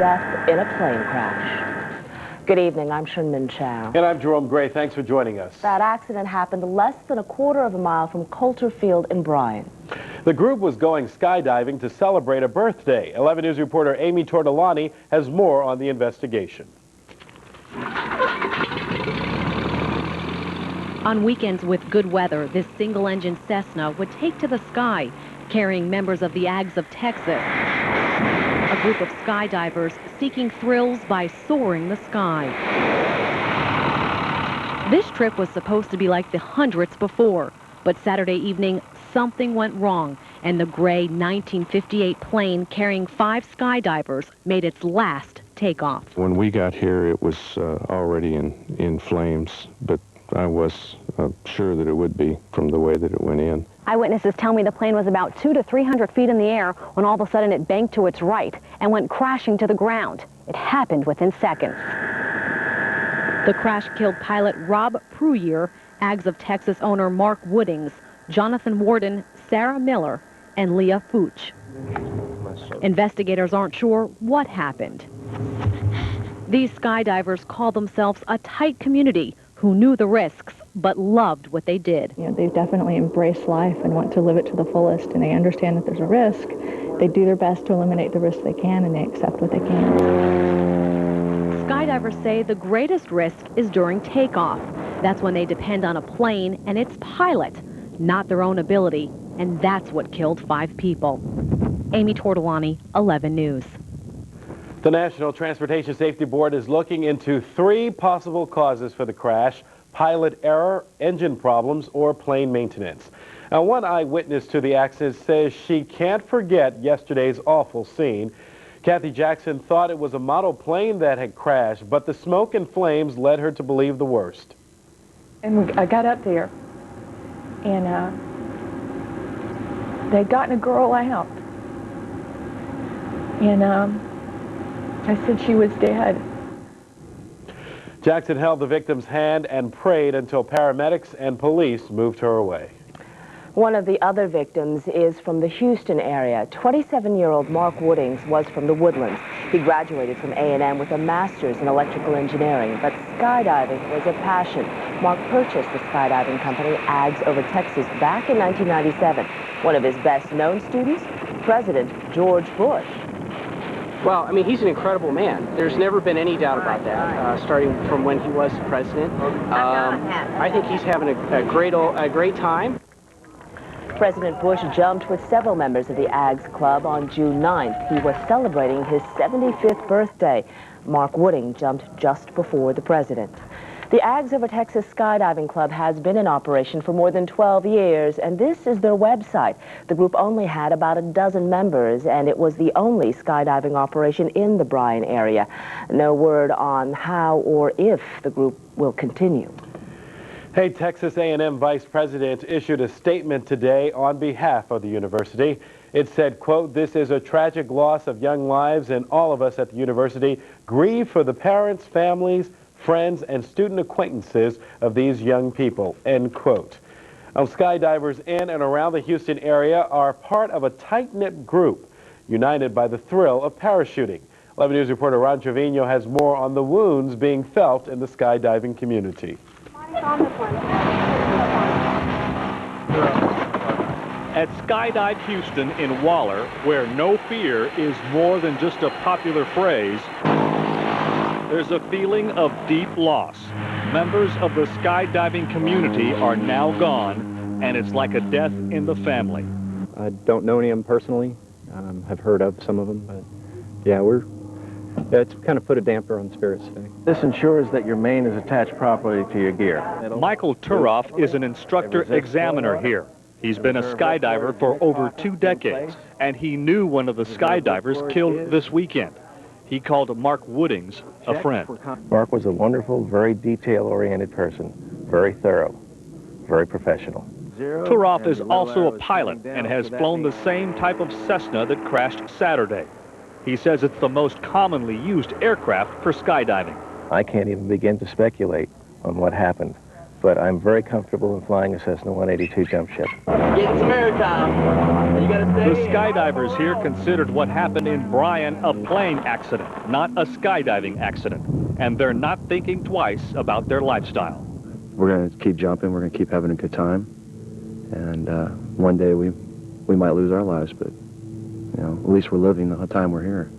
death in a plane crash. Good evening, I'm Shern-Min Chow. And I'm Jerome Gray. Thanks for joining us. That accident happened less than a quarter of a mile from Coulter Field in Bryan. The group was going skydiving to celebrate a birthday. 11 News reporter Amy Tortolani has more on the investigation. On weekends with good weather, this single-engine Cessna would take to the sky, carrying members of the Aggies of Texas, a group of skydivers seeking thrills by soaring the sky. This trip was supposed to be like the hundreds before, but Saturday evening, something went wrong, and the gray 1958 plane carrying 5 skydivers made its last takeoff. When we got here, it was already in flames, but I was sure that it would be from the way that it went in. Eyewitnesses tell me the plane was about 200 to 300 feet in the air when all of a sudden it banked to its right and went crashing to the ground. It happened within seconds. The crash killed pilot Rob Pruyer, Aggies of Texas owner Mark Woodings, Jonathan Warden, Sarah Miller, and Leah Fooch. Investigators aren't sure what happened. These skydivers call themselves a tight community who knew the risks but loved what they did. You know, they definitely embrace life and want to live it to the fullest, and they understand that there's a risk. They do their best to eliminate the risk they can, and they accept what they can. Skydivers say the greatest risk is during takeoff. That's when they depend on a plane and its pilot, not their own ability, and that's what killed 5 people. Amy Tortolani, 11 News. The National Transportation Safety Board is looking into 3 possible causes for the crash: pilot error, engine problems, or plane maintenance. Now, one eyewitness to the accident says she can't forget yesterday's awful scene. Kathy Jackson thought it was a model plane that had crashed, but the smoke and flames led her to believe the worst. And I got up there, and they'd gotten a girl out. And I said she was dead. Jackson held the victim's hand and prayed until paramedics and police moved her away. One of the other victims is from the Houston area. 27-year-old Mark Woodings was from the Woodlands. He graduated from A&M with a master's in electrical engineering, but skydiving was a passion. Mark purchased the skydiving company Aggies Over Texas back in 1997. One of his best-known students, President George Bush. Well, I mean, he's an incredible man. There's never been any doubt about that, starting from when he was president. I think he's having a great time. President Bush jumped with several members of the Aggies Club on June 9th. He was celebrating his 75th birthday. Mark Woodings jumped just before the president. The Aggies Over Texas Skydiving Club has been in operation for more than 12 years, and this is their website. The group only had about a dozen members, and it was the only skydiving operation in the Bryan area. No word on how or if the group will continue. Hey, Texas A&M Vice President issued a statement today on behalf of the university. It said, quote, "This is a tragic loss of young lives, and all of us at the university grieve for the parents, families, friends, and student acquaintances of these young people," end quote. Now, skydivers in and around the Houston area are part of a tight-knit group united by the thrill of parachuting. 11 News reporter Ron Trevino has more on the wounds being felt in the skydiving community. At Skydive Houston in Waller, where no fear is more than just a popular phrase, there's a feeling of deep loss. Members of the skydiving community are now gone, and it's like a death in the family. I don't know any of them personally. I've heard of some of them, but yeah, it's kind of put a damper on spirits today. This ensures that your main is attached properly to your gear. Michael Turoff is an instructor examiner here. He's been a skydiver for over 2 decades, and he knew one of the skydivers killed this weekend. He called Mark Woodings a friend. Mark was a wonderful, very detail-oriented person, very thorough, very professional. Turoff is also a pilot and has flown the same type of Cessna that crashed Saturday. He says it's the most commonly used aircraft for skydiving. I can't even begin to speculate on what happened. but I'm very comfortable in flying a Cessna 182 jump ship. Getting some airtime. You gotta stay The skydivers here considered what happened in Bryan a plane accident, not a skydiving accident. And they're not thinking twice about their lifestyle. We're going to keep jumping. We're going to keep having a good time. And one day we might lose our lives, but at least we're living the time we're here.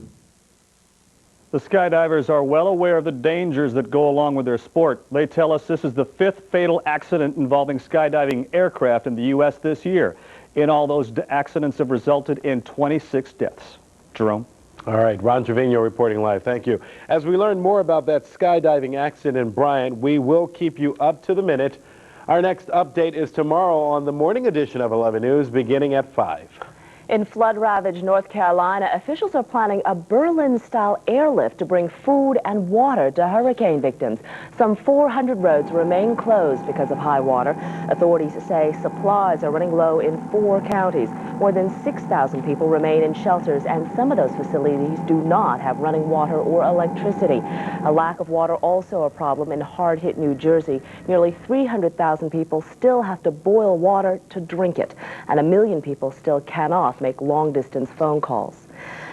The skydivers are well aware of the dangers that go along with their sport. They tell us this is the 5th fatal accident involving skydiving aircraft in the U.S. this year. In all, those accidents have resulted in 26 deaths. Jerome? All right, Ron Trevino reporting live. Thank you. As we learn more about that skydiving accident in Bryan, we will keep you up to the minute. Our next update is tomorrow on the morning edition of 11 News, beginning at 5. In flood-ravaged North Carolina, officials are planning a Berlin-style airlift to bring food and water to hurricane victims. Some 400 roads remain closed because of high water. Authorities say supplies are running low in 4 counties. More than 6,000 people remain in shelters, and some of those facilities do not have running water or electricity. A lack of water also a problem in hard-hit New Jersey. Nearly 300,000 people still have to boil water to drink it, and 1 million people still cannot make long-distance phone calls.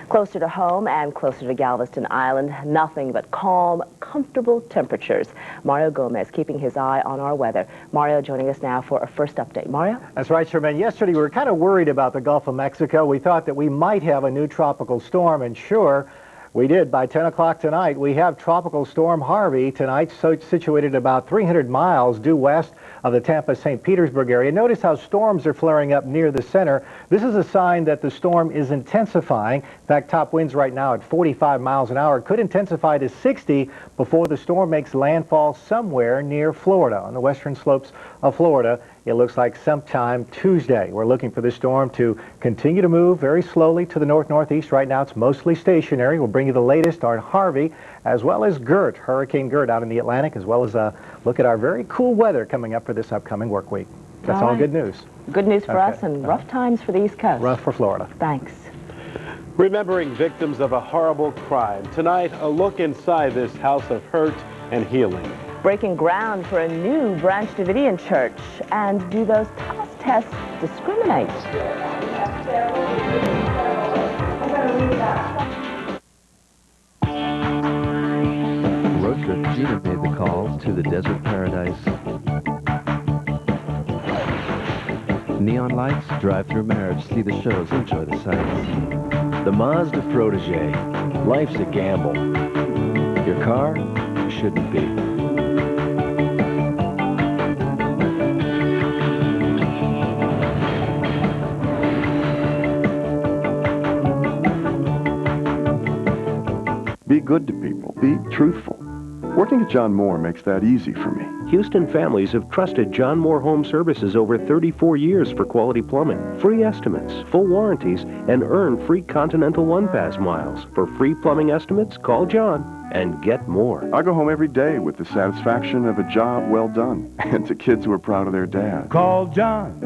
Closer to home and closer to Galveston Island, nothing but calm, comfortable temperatures. Mario Gomez keeping his eye on our weather. Mario joining us now for a first update. Mario? That's right, Shern-Min. Yesterday we were kind of worried about the Gulf of Mexico. We thought that we might have a new tropical storm, and sure, we did. By 10 o'clock tonight, we have Tropical Storm Harvey tonight, so it's situated about 300 miles due west of the Tampa-St. Petersburg area. Notice how storms are flaring up near the center. This is a sign that the storm is intensifying. In fact, top winds right now at 45 miles an hour. It could intensify to 60 before the storm makes landfall somewhere near Florida, on the western slopes of Florida. It looks like sometime Tuesday. We're looking for this storm to continue to move very slowly to the north-northeast. Right now, it's mostly stationary. We'll bring you the latest on Harvey, as well as Gert, Hurricane Gert out in the Atlantic, as well as a look at our very cool weather coming up for this upcoming work week. That's all good news. Good news for us and rough times for the East Coast. Rough for Florida. Thanks. Remembering victims of a horrible crime. Tonight, a look inside this house of hurt and healing. Breaking ground for a new Branch Davidian church. And do those TOS tests discriminate? Road trip Gina made the call to the desert paradise. Neon lights, drive-through marriage, see the shows, enjoy the sights. The Mazda Protege. Life's a gamble. Your car shouldn't be. Be good to people. Be truthful. Working at John Moore makes that easy for me. Houston families have trusted John Moore Home Services over 34 years for quality plumbing, free estimates, full warranties, and earn free Continental One Pass miles. For free plumbing estimates, call John and get more. I go home every day with the satisfaction of a job well done and to kids who are proud of their dad. Call John.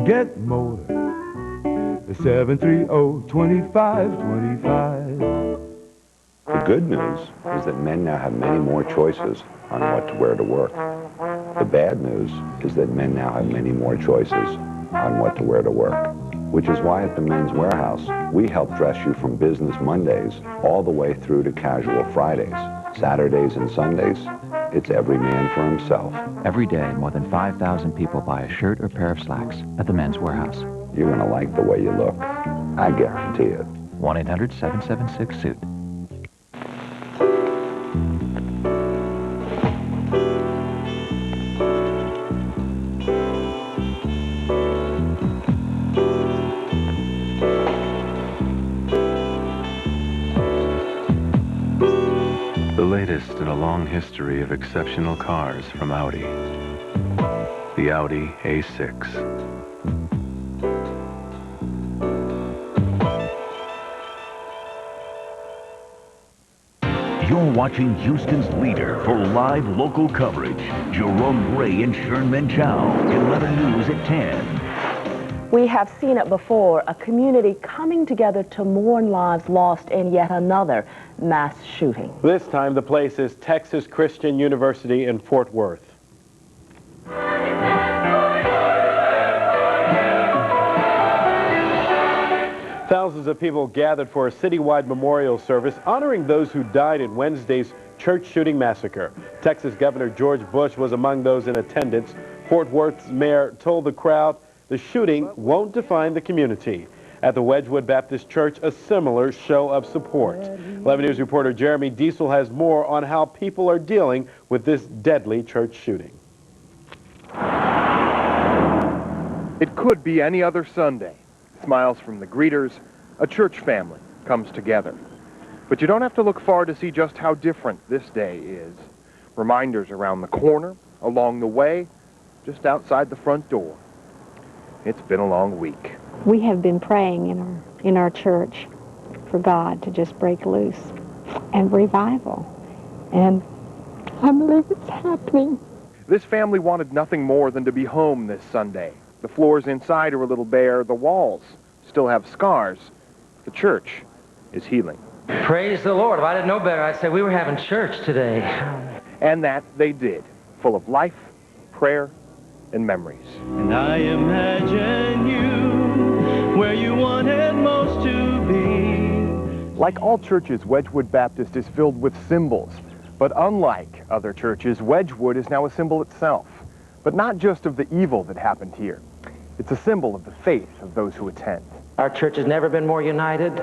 Get more. 730-2525. The good news is that men now have many more choices on what to wear to work. The bad news is that men now have many more choices on what to wear to work. Which is why at the Men's Wearhouse, we help dress you from business Mondays all the way through to casual Fridays. Saturdays and Sundays, it's every man for himself. Every day, more than 5,000 people buy a shirt or pair of slacks at the Men's Wearhouse. You're going to like the way you look. I guarantee it. 1-800-776-SUIT. The latest in a long history of exceptional cars from Audi. The Audi A6. You're watching Houston's leader for live local coverage. Jerome Gray and Shern-Min Chow. 11 News at 10. We have seen it before, a community coming together to mourn lives lost in yet another mass shooting. This time the place is Texas Christian University in Fort Worth. Thousands of people gathered for a citywide memorial service honoring those who died in Wednesday's church shooting massacre. Texas Governor George Bush was among those in attendance. Fort Worth's mayor told the crowd the shooting won't define the community. At the Wedgwood Baptist Church, a similar show of support. 11 News reporter Jeremy Diesel has more on how people are dealing with this deadly church shooting. It could be any other Sunday. Smiles from the greeters, a church family comes together. But you don't have to look far to see just how different this day is. Reminders around the corner, along the way, just outside the front door. It's been a long week. We have been praying in our church for God to just break loose and revival. And I believe it's happening. This family wanted nothing more than to be home this Sunday. The floors inside are a little bare. The walls still have scars. The church is healing. Praise the Lord. If I didn't know better, I'd say we were having church today. And that they did, full of life, prayer, and memories. And I imagine you where you wanted most to be. Like all churches, Wedgwood Baptist is filled with symbols. But unlike other churches, Wedgwood is now a symbol itself. But not just of the evil that happened here. It's a symbol of the faith of those who attend. Our church has never been more united.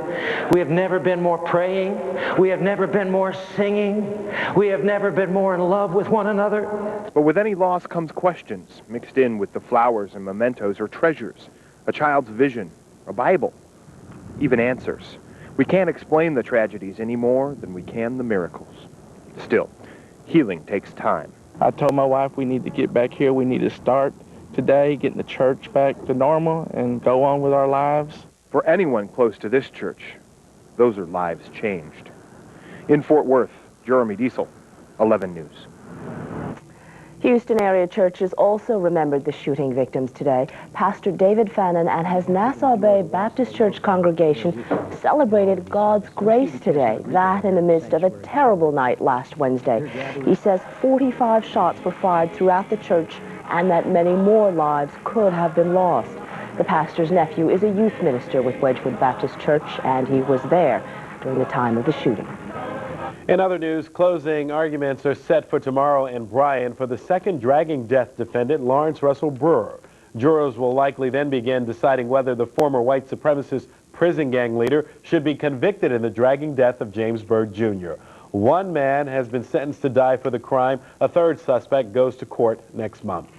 We have never been more praying. We have never been more singing. We have never been more in love with one another. But with any loss comes questions, mixed in with the flowers and mementos or treasures, a child's vision, a Bible, even answers. We can't explain the tragedies any more than we can the miracles. Still, healing takes time. I told my wife we need to get back here. We need to start today, getting the church back to normal and go on with our lives. For anyone close to this church, those are lives changed. In Fort Worth, Jeremy Diesel, 11 News. Houston area churches also remembered the shooting victims today. Pastor David Fannin and his Nassau Bay Baptist Church congregation celebrated God's grace today, that in the midst of a terrible night last Wednesday. He says 45 shots were fired throughout the church and that many more lives could have been lost. The pastor's nephew is a youth minister with Wedgwood Baptist Church, and he was there during the time of the shooting. In other news, closing arguments are set for tomorrow in Bryan for the second dragging death defendant, Lawrence Russell Brewer. Jurors will likely then begin deciding whether the former white supremacist prison gang leader should be convicted in the dragging death of James Byrd Jr. One man has been sentenced to die for the crime. A third suspect goes to court next month.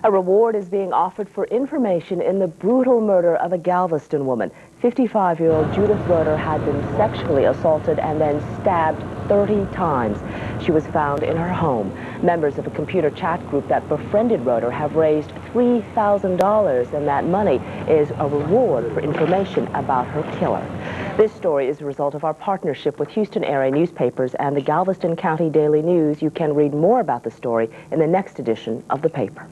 A reward is being offered for information in the brutal murder of a Galveston woman. 55-year-old Judith Roeder had been sexually assaulted and then stabbed 30 times. She was found in her home. Members of a computer chat group that befriended Roeder have raised $3,000, and that money is a reward for information about her killer. This story is a result of our partnership with Houston area newspapers and the Galveston County Daily News. You can read more about the story in the next edition of the paper.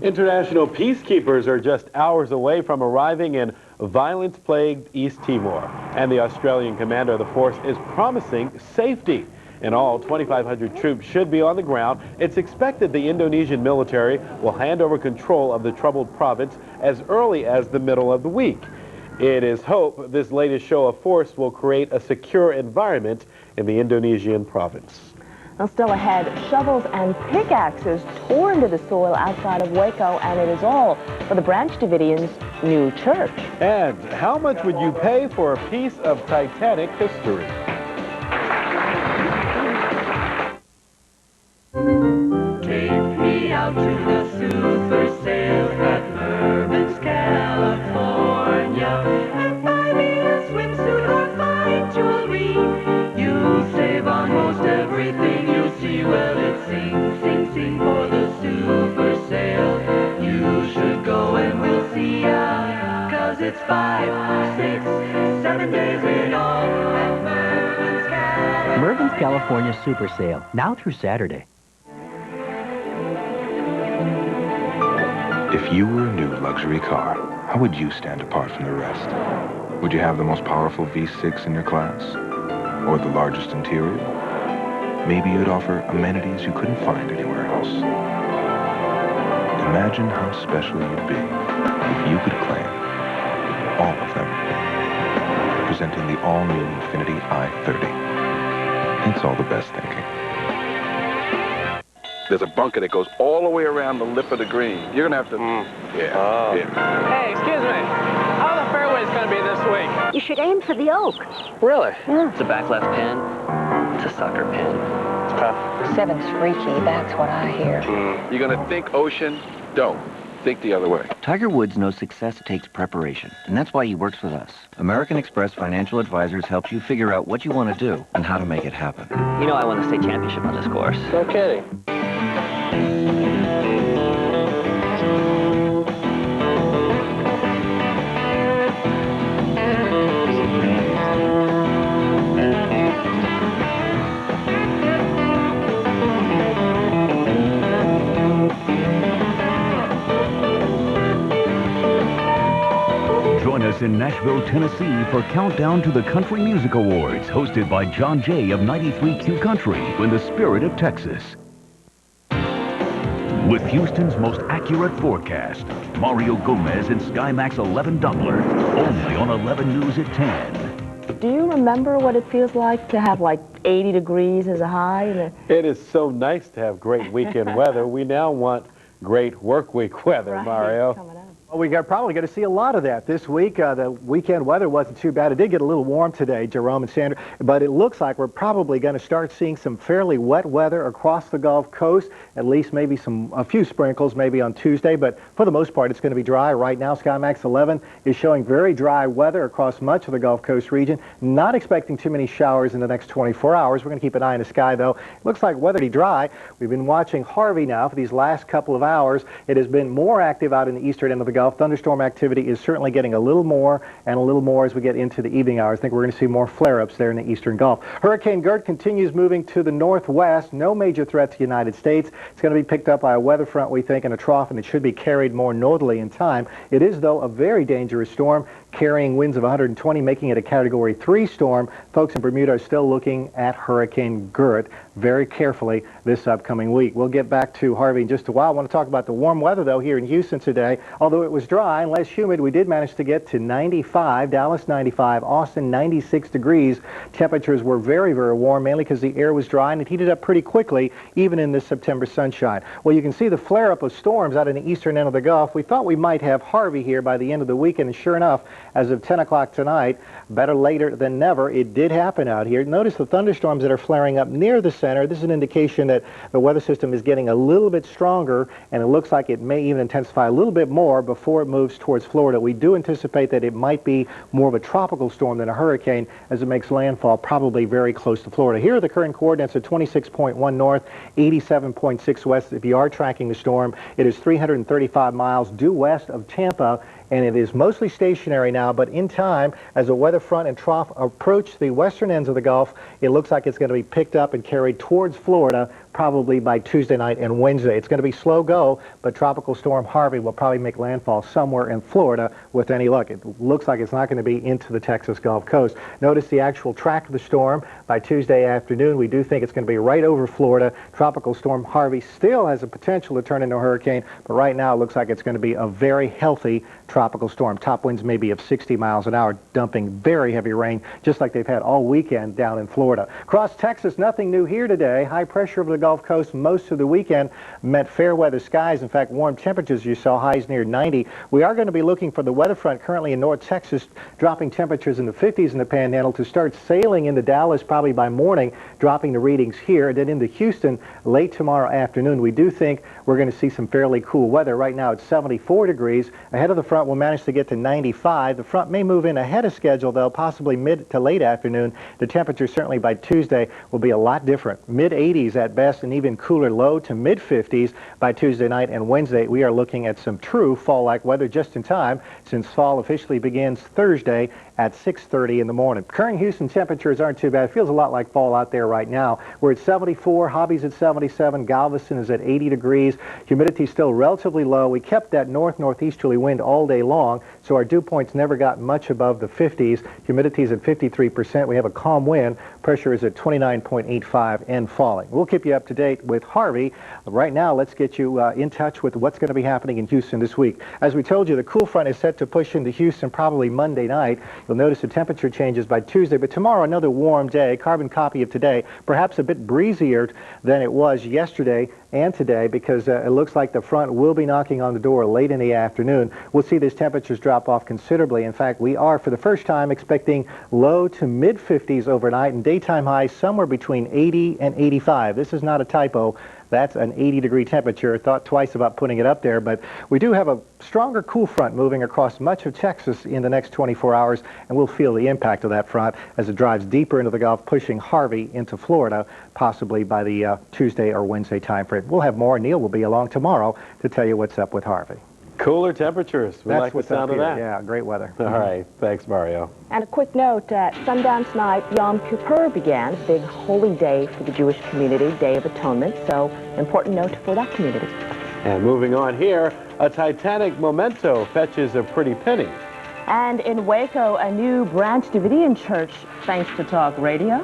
International peacekeepers are just hours away from arriving in violence-plagued East Timor, and the Australian commander of the force is promising safety. In all, 2,500 troops should be on the ground. It's expected the Indonesian military will hand over control of the troubled province as early as the middle of the week. It is hoped this latest show of force will create a secure environment in the Indonesian province. Now, still ahead, shovels and pickaxes tore into the soil outside of Waco, and it is all for the Branch Davidians' new church. And how much would you pay for a piece of Titanic history? Take me out to the super sale at Mervyn's, California, and buy me a swimsuit or fine jewelry. You'll save on most everything you see. Well, it's sing, sing, sing for the super sale. You should go and we'll see ya, 'cause it's 5, 6, 7 days in all at Mervyn's, California. Mervyn's California Super Sale, now through Saturday. If you were a new luxury car, how would you stand apart from the rest? Would you have the most powerful V6 in your class? Or the largest interior? Maybe you'd offer amenities you couldn't find anywhere else. Imagine how special you'd be if you could claim all of them. presenting the all-new Infiniti i30. It's all the best thinking. There's a bunker that goes all the way around the lip of the green. You're gonna have to... Yeah. Hey, excuse me. How are the fairways gonna be this week? You should aim for the oak. Really? Yeah. It's a back left pin. It's a sucker pin. Seven's freaky, that's what I hear. You're gonna think ocean, don't. Think the other way. Tiger Woods knows success takes preparation, and that's why he works with us. American Express Financial Advisors helps you figure out what you want to do and how to make it happen. You know I won the state championship on this course. No kidding. Join us in Nashville, Tennessee for Countdown to the Country Music Awards, hosted by John Jay of 93Q Country in the spirit of Texas. With Houston's most accurate forecast, Mario Gomez and SkyMax 11 Doppler, only on 11 News at 10. Do you remember what it feels like to have like 80 degrees as a high? It is so nice to have great weekend weather. We now want great work week weather, Mario. Well, we are probably going to see a lot of that this week. The weekend weather wasn't too bad. It did get a little warm today, Jerome and Sandra, but it looks like we're probably going to start seeing some fairly wet weather across the Gulf Coast, at least maybe a few sprinkles maybe on Tuesday, but for the most part it's going to be dry. Right now, SkyMax 11 is showing very dry weather across much of the Gulf Coast region. Not expecting too many showers in the next 24 hours. We're going to keep an eye on the sky, though. It looks like weatherly dry. We've been watching Harvey now for these last couple of hours. It has been more active out in the eastern end of the Gulf. Thunderstorm activity is certainly getting a little more and a little more as we get into the evening hours. I think we're going to see more flare-ups there in the eastern Gulf. Hurricane Gert continues moving to the northwest. No major threat to the United States. It's going to be picked up by a weather front, we think, in a trough, and it should be carried more northerly in time. It is, though, a very dangerous storm, carrying winds of 120, making it a Category 3 storm. Folks in Bermuda are still looking at Hurricane Gert very carefully this upcoming week. We'll get back to Harvey in just a while. I want to talk about the warm weather, though, here in Houston today. Although it was dry and less humid, we did manage to get to 95, Dallas 95, Austin 96 degrees. Temperatures were very, very warm, mainly because the air was dry and it heated up pretty quickly, even in this September sunshine. Well, you can see the flare-up of storms out in the eastern end of the Gulf. We thought we might have Harvey here by the end of the weekend, and sure enough, as of 10 o'clock tonight, better later than never, it did happen out here. Notice the thunderstorms that are flaring up near the center. This is an indication that the weather system is getting a little bit stronger, and it looks like it may even intensify a little bit more before it moves towards Florida. We do anticipate that it might be more of a tropical storm than a hurricane as it makes landfall probably very close to Florida. Here are the current coordinates at 26.1 north, 87.6 west. If you are tracking the storm, it is 335 miles due west of Tampa, and it is mostly stationary now, but in time, as a weather front and trough approach the western ends of the Gulf, it looks like it's going to be picked up and carried towards Florida probably by Tuesday night and Wednesday. It's going to be slow go, but Tropical Storm Harvey will probably make landfall somewhere in Florida with any luck. It looks like it's not going to be into the Texas Gulf Coast. Notice the actual track of the storm. By Tuesday afternoon, we do think it's going to be right over Florida. Tropical Storm Harvey still has a potential to turn into a hurricane, but right now it looks like it's going to be a very healthy tropical storm. Top winds maybe of 60 miles an hour, dumping very heavy rain, just like they've had all weekend down in Florida. Across Texas, nothing new here today. High pressure over the Gulf Coast most of the weekend meant fair weather skies. In fact, warm temperatures, you saw highs near 90. We are going to be looking for the weather front currently in North Texas, dropping temperatures in the 50s in the Panhandle to start sailing into Dallas probably by morning, dropping the readings here. And then into Houston late tomorrow afternoon. We do think we're going to see some fairly cool weather. Right now it's 74 degrees. Ahead of the front, we'll manage to get to 95. The front may move in ahead of schedule, though, possibly mid to late afternoon. The temperature certainly by Tuesday will be a lot different. Mid-80s at best, and even cooler low to mid-50s by Tuesday night and Wednesday. We are looking at some true fall-like weather just in time, since fall officially begins Thursday at 6:30 in the morning. Current Houston temperatures aren't too bad. It feels a lot like fall out there right now. We're at 74, Hobby's at 77, Galveston is at 80 degrees. Humidity still relatively low. We kept that north-northeasterly wind all day long, so our dew points never got much above the 50s. Humidity is at 53%. We have a calm wind. Pressure is at 29.85 and falling. We'll keep you up to date with Harvey. Right now, let's get you in touch with what's going to be happening in Houston this week. As we told you, the cool front is set to push into Houston probably Monday night. We'll notice the temperature changes by Tuesday, but tomorrow another warm day, carbon copy of today, perhaps a bit breezier than it was yesterday and today because it looks like the front will be knocking on the door late in the afternoon. We'll see these temperatures drop off considerably. In fact, we are for the first time expecting low to mid 50s overnight and daytime highs somewhere between 80 and 85. This is not a typo. That's an 80-degree temperature. Thought twice about putting it up there, but we do have a stronger cool front moving across much of Texas in the next 24 hours, and we'll feel the impact of that front as it drives deeper into the Gulf, pushing Harvey into Florida, possibly by the Tuesday or Wednesday time frame. We'll have more. Neil will be along tomorrow to tell you what's up with Harvey. Cooler temperatures. We like the sound of that. Yeah, great weather. All right. Thanks, Mario. And a quick note, at sundown tonight, Yom Kippur began, big holy day for the Jewish community, Day of Atonement, so important note for that community. And moving on here, a Titanic memento fetches a pretty penny. And in Waco, a new Branch Davidian church, thanks to talk radio.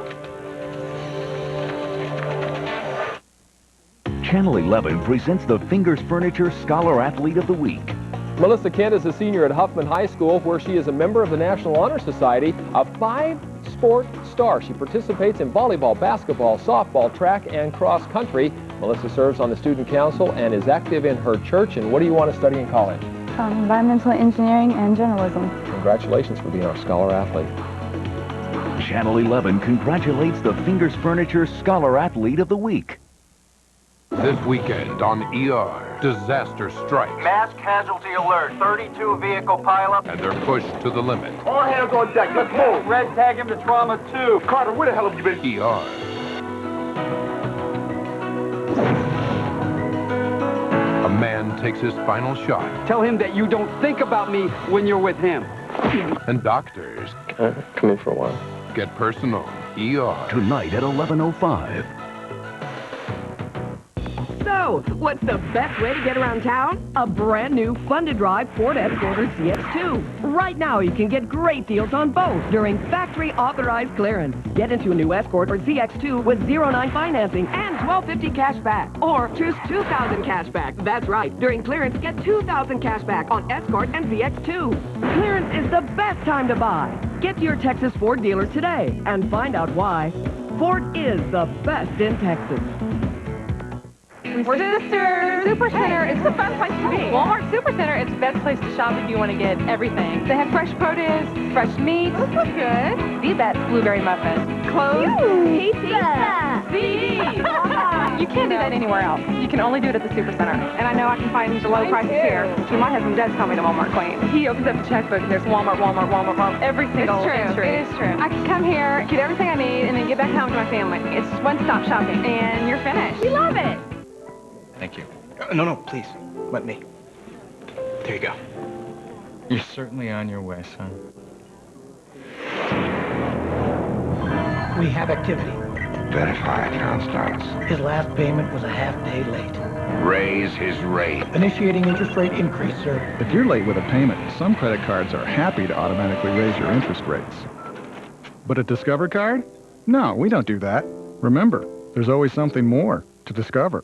Channel 11 presents the Fingers Furniture Scholar Athlete of the Week. Melissa Kent is a senior at Huffman High School, where she is a member of the National Honor Society, a 5-sport star. She participates in volleyball, basketball, softball, track, and cross country. Melissa serves on the student council and is active in her church. And what do you want to study in college? Environmental engineering and journalism. Congratulations for being our scholar athlete. Channel 11 congratulates the Fingers Furniture Scholar Athlete of the Week. This weekend on ER, disaster strikes. Mass casualty alert, 32 vehicle pileup. And they're pushed to the limit. All hands on deck, let's move. Red tag him to trauma 2. Carter, where the hell have you been? ER. A man takes his final shot. Tell him that you don't think about me when you're with him. And doctors. Can I come in for a while? Get personal. ER. Tonight at 11:05. So, what's the best way to get around town? A brand new fun-to-drive Ford Escort or CX2. Right now, you can get great deals on both during factory authorized clearance. Get into a new Escort or CX2 with 0.9 financing and $1,250 cash back. Or choose $2,000 cash back. That's right. During clearance, get $2,000 cash back on Escort and CX2. Clearance is the best time to buy. Get to your Texas Ford dealer today and find out why. Ford is the best in Texas. We're sisters. Super Center is the best place to be. Walmart Super Center is the best place to shop if you want to get everything. They have fresh produce, fresh meat. Those look good. The best blueberry muffins. Clothes. Pizza. CDs. You can't do that anywhere else. You can only do it at the Super Center. And I know I can find the low prices here. Actually, my husband does call me the Walmart queen. He opens up the checkbook and there's Walmart, Walmart, Walmart, Walmart. Every single entry. It is true. I can come here, get everything I need, and then get back home to my family. It's one-stop shopping, and you're finished. We love it. Thank you. No, please. Let me. There you go. You're certainly on your way, son. We have activity. Verify account status. His last payment was a half-day late. Raise his rate. Initiating interest rate increase, sir. If you're late with a payment, some credit cards are happy to automatically raise your interest rates. But a Discover card? No, we don't do that. Remember, there's always something more to discover.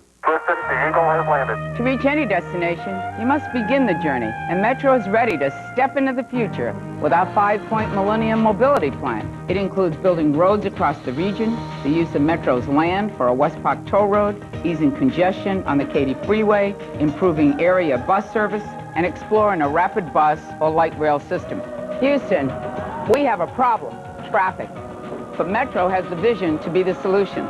To reach any destination, you must begin the journey, and Metro is ready to step into the future with our 5-point Millennium Mobility Plan. It includes building roads across the region, the use of Metro's land for a West Park toll road, easing congestion on the Katy Freeway, improving area bus service, and exploring a rapid bus or light rail system. Houston, we have a problem, traffic, but Metro has the vision to be the solution.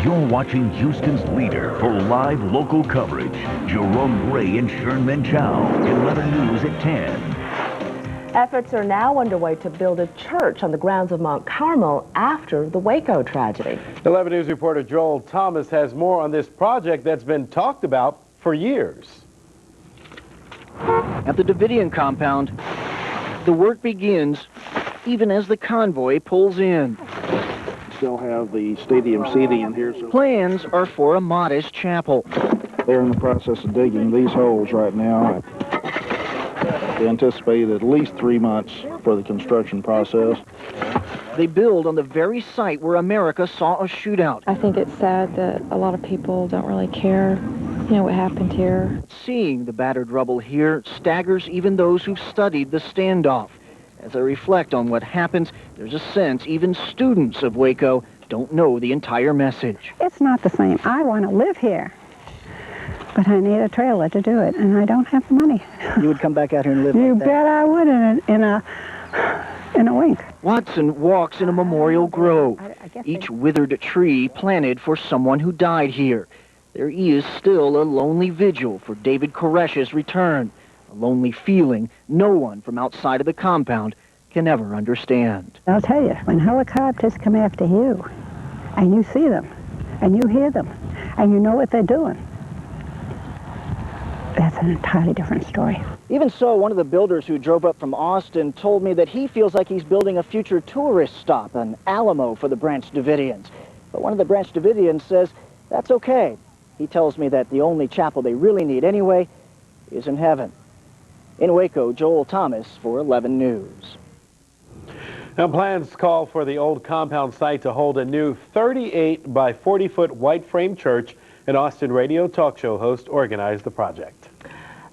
You're watching Houston's leader for live local coverage. Jerome Gray and Shern-Min Chow. 11 News at 10. Efforts are now underway to build a church on the grounds of Mount Carmel after the Waco tragedy. 11 News reporter Joel Thomas has more on this project that's been talked about for years. At the Davidian compound, the work begins even as the convoy pulls in. Still have the stadium seating in here. So plans are for a modest chapel. They're in the process of digging these holes right now. They anticipate at least 3 months for the construction process. They build on the very site where America saw a shootout. I think it's sad that a lot of people don't really care You know what happened here? Seeing the battered rubble here staggers even those who've studied the standoff. As I reflect on what happens, there's a sense even students of Waco don't know the entire message. It's not the same. I want to live here, but I need a trailer to do it, and I don't have the money. You would come back out here and live You like that? bet I would in a wink. Watson walks in a memorial grove, each withered tree planted for someone who died here. There is still a lonely vigil for David Koresh's return, a lonely feeling no one from outside of the compound can ever understand. I'll tell you, when helicopters come after you, and you see them, and you hear them, and you know what they're doing, that's an entirely different story. Even so, one of the builders who drove up from Austin told me that he feels like he's building a future tourist stop, an Alamo for the Branch Davidians. But one of the Branch Davidians says that's okay. He tells me that the only chapel they really need anyway is in heaven. In Waco, Joel Thomas for 11 News. Now, plans call for the old compound site to hold a new 38 by 40-foot white frame church. An Austin radio talk show host organized the project.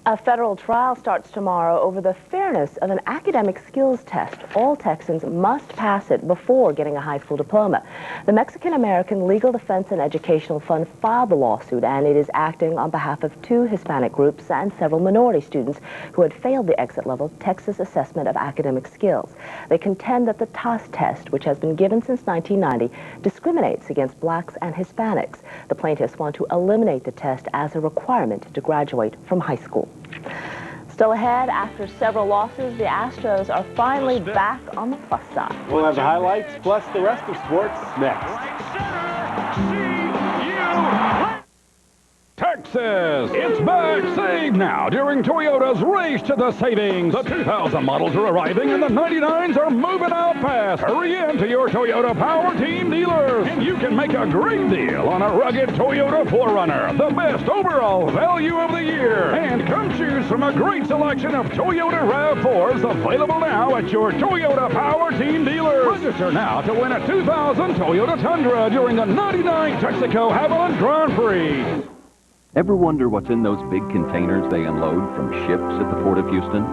A federal trial starts tomorrow over the fairness of an academic skills test. All Texans must pass it before getting a high school diploma. The Mexican-American Legal Defense and Educational Fund filed the lawsuit, and it is acting on behalf of 2 Hispanic groups and several minority students who had failed the exit-level Texas Assessment of Academic Skills. They contend that the TAS test, which has been given since 1990, discriminates against blacks and Hispanics. The plaintiffs want to eliminate the test as a requirement to graduate from high school. Still ahead, after several losses, the Astros are finally back on the plus side. We'll have the highlights plus the rest of sports next. Texas, it's back. Save now during Toyota's Race to the Savings. The 2000 models are arriving and the 99s are moving out fast. Hurry in to your Toyota Power Team dealers and you can make a great deal on a rugged Toyota 4Runner, the best overall value of the year. And come choose from a great selection of Toyota RAV4s available now at your Toyota Power Team dealers. Register now to win a 2000 Toyota Tundra during the 99 Texaco Haviland Grand Prix. Ever wonder what's in those big containers they unload from ships at the Port of Houston?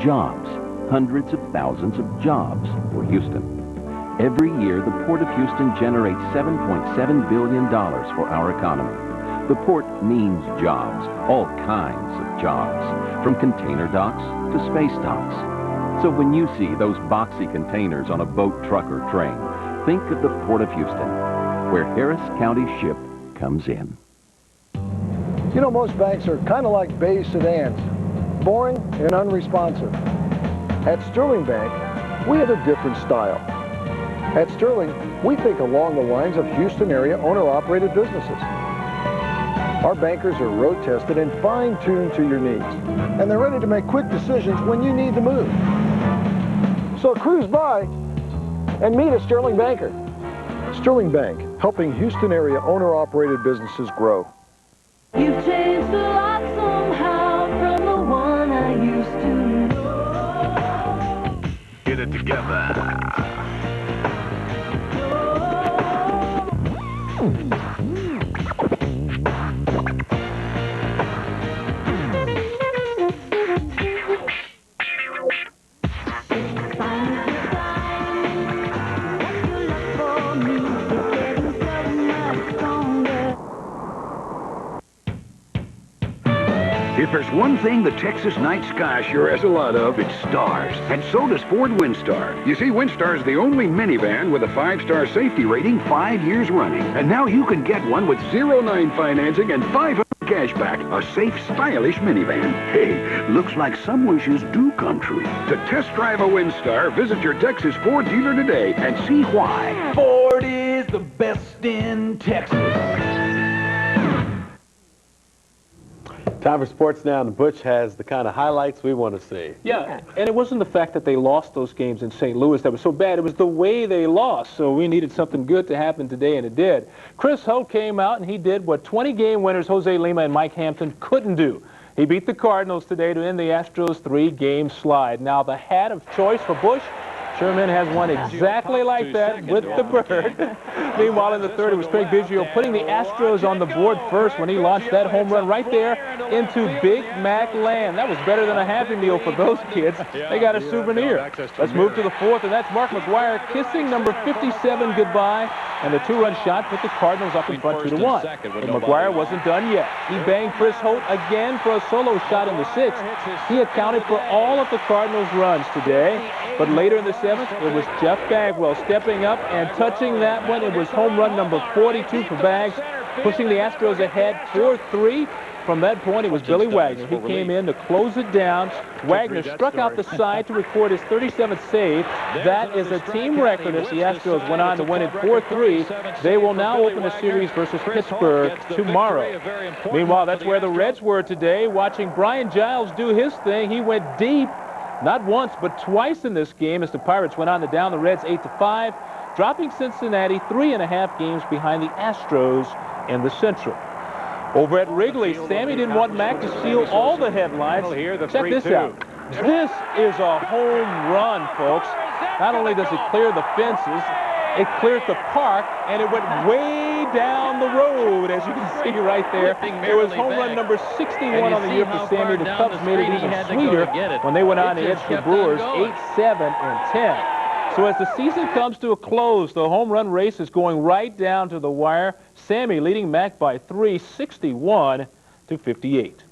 Jobs. Hundreds of thousands of jobs for Houston. Every year, the Port of Houston generates $7.7 billion for our economy. The port means jobs, all kinds of jobs, from container docks to space docks. So when you see those boxy containers on a boat, truck, or train, think of the Port of Houston, where Harris County Ship comes in. You know, most banks are kind of like beige sedans, boring and unresponsive. At Sterling Bank, we have a different style. At Sterling, we think along the lines of Houston area owner-operated businesses. Our bankers are road-tested and fine-tuned to your needs, and they're ready to make quick decisions when you need to move. So cruise by and meet a Sterling banker. Sterling Bank, helping Houston area owner-operated businesses grow. You've changed a lot somehow from the one I used to know. Get it together. If there's one thing the Texas night sky sure has a lot of, it's stars. And so does Ford Windstar. You see, Windstar is the only minivan with a 5-star safety rating 5 years running. And now you can get one with 0-9 financing and $500 cash back. A safe, stylish minivan. Hey, looks like some wishes do come true. To test drive a Windstar, visit your Texas Ford dealer today and see why. Ford is the best in Texas. Time for sports now, and Butch has the kind of highlights we want to see. Yeah, and it wasn't the fact that they lost those games in St. Louis that was so bad. It was the way they lost, so we needed something good to happen today, and it did. Chris Hope came out, and he did what 20-game winners Jose Lima and Mike Hampton couldn't do. He beat the Cardinals today to end the Astros' 3-game slide. Now, the hat of choice for Bush Shern-Min has one exactly like that with the Byrd. Meanwhile, in the third, it was Craig Biggio putting the Astros on the board first when he launched that home run right there into Big Mac land. That was better than a Happy Meal for those kids. They got a souvenir. Let's move to the fourth, and that's Mark McGwire kissing number 57 goodbye. And the two-run shot put the Cardinals up in front 2-1. But McGwire wasn't done yet. He banged Chris Holt again for a solo shot in the sixth. He accounted for all of the Cardinals' runs today. But later in the seventh, it was Jeff Bagwell stepping up and touching that one. It was home run number 42 for Bags, pushing the Astros ahead 4-3. From that point, it was Billy Wagner. He came in to close it down. Wagner struck out the side to record his 37th save. That is a team record as the Astros went on to win it 4-3. They will now open a series versus Pittsburgh tomorrow. Meanwhile, that's where the Reds were today, watching Brian Giles do his thing. He went deep, not once, but twice in this game as the Pirates went on to down the Reds 8-5, dropping Cincinnati 3.5 games behind the Astros in the Central. Over at Wrigley, Sammy didn't want Mac to steal all the headlines. Check this out. This is a home run, folks. Not only does it clear the fences, it clears the park, and it went way down the road, as you can see right there. It was home run number 61 on the year for Sammy. The Cubs made it even sweeter when they went on to edge the Brewers 8-7 and 10. So as the season comes to a close, the home run race is going right down to the wire. Sammy leading Mac by 3, 61-58.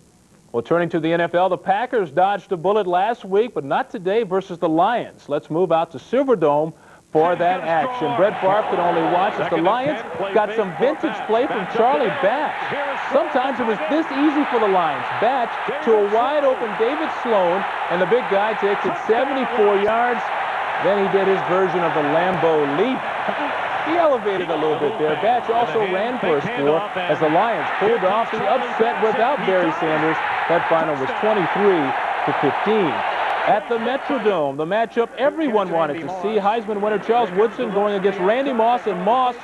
Well, turning to the NFL, the Packers dodged a bullet last week, but not today versus the Lions. Let's move out to Silverdome for that action. Brett Favre could only watch as the Lions got some vintage play from Charlie Batch. Sometimes it was this easy for the Lions. Batch to a wide-open David Sloan, and the big guy takes it 74 yards. Then he did his version of the Lambeau leap. He elevated a little bit there. Batch also ran for a score as the Lions pulled off the upset without Barry Sanders. That final was 23-15. At the Metrodome, the matchup everyone wanted to see. Heisman winner Charles Woodson going against Randy Moss, and Moss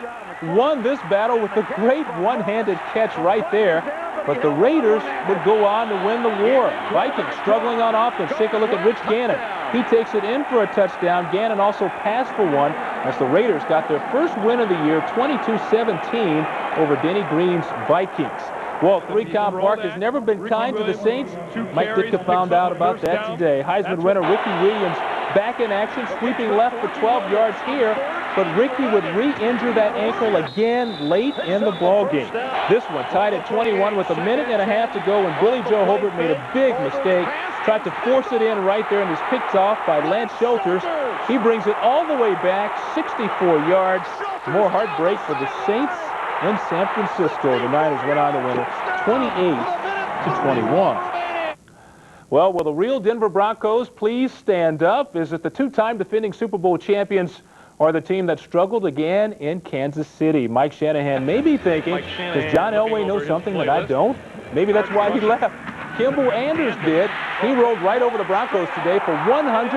won this battle with a great one-handed catch right there. But the Raiders would go on to win the war. Vikings struggling on offense. Take a look at Rich Gannon. He takes it in for a touchdown. Gannon also passed for one as the Raiders got their first win of the year, 22-17 over Denny Green's Vikings. Well, Three-Count Park has never been kind to the Saints. Mike Ditka found out about that today. Heisman winner Ricky Williams back in action, sweeping left for 12 yards here, but Ricky would re-injure that ankle again late in the ballgame. This one tied at 21 with a minute and a half to go, and Billy Joe Hobart made a big mistake. Tried to force it in right there and was picked off by Lance Shelters. He brings it all the way back, 64 yards. More heartbreak for the Saints in San Francisco. The Niners went on to win it 28-21. Well, will the real Denver Broncos please stand up? Is it the two-time defending Super Bowl champions or the team that struggled again in Kansas City? Mike Shanahan may be thinking, does John Elway know something that I don't? Maybe that's why he left. Kimball Anders did. He rolled right over the Broncos today for 142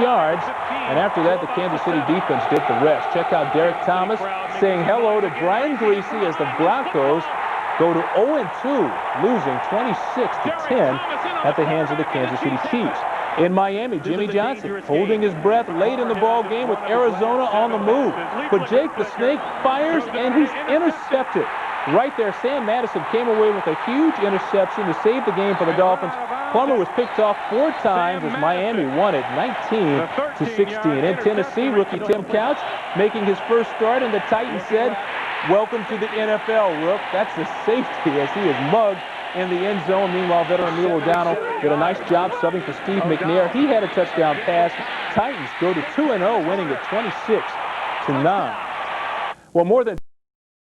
yards. And after that, the Kansas City defense did the rest. Check out Derek Thomas saying hello to Brian Greasy as the Broncos go to 0-2, losing 26-10 at the hands of the Kansas City Chiefs. In Miami, Jimmy Johnson holding his breath late in the ball game with Arizona on the move. But Jake the Snake fires and he's intercepted. Right there, Sam Madison came away with a huge interception to save the game for the Dolphins. Plummer was picked off 4 times as Miami won it 19-16. In Tennessee, rookie Tim Couch making his first start, and the Titans said, "Welcome to the NFL, Rook." That's the safety as he is mugged in the end zone. Meanwhile, veteran Neil O'Donnell did a nice job subbing for Steve McNair. He had a touchdown pass. Titans go to 2-0, winning at 26-9. Well, more than